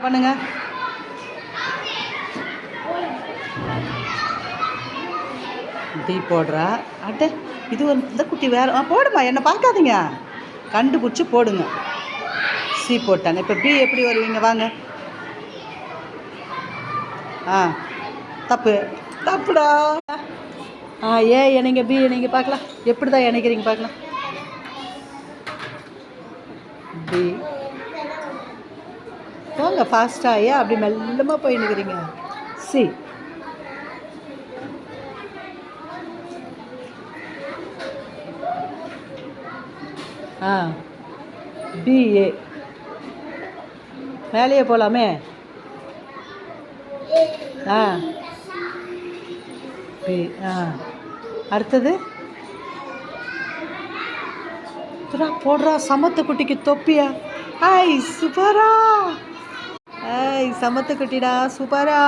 பண்ணுங்க. டீ போடுறா. அட்ட இது ஒரு இந்த குட்டி வேறு போடுமா, என்னை பார்க்காதீங்க, கண்டுபிடிச்சி போடுங்க. சி போட்டாங்க. இப்போ பி எப்படி வருவீங்க? வாங்க. தப்பு, தப்புடா. ஏ இணைங்க, பி இணைங்க பார்க்கலாம். எப்படி தான் இணைக்கிறீங்க பார்க்கலாம். பி போங்க ஃபாஸ்ட்டாக. ஏன் அப்படி மெல்லமாக போய் நிற்கிறீங்க? சி பிஏ மேலேயே போகலாமே. பி அடுத்தது போடுறா. சமத்து குட்டிக்கு தொப்பியா? சூப்பரா. சமத்து குட்டிடா, சூப்பரா.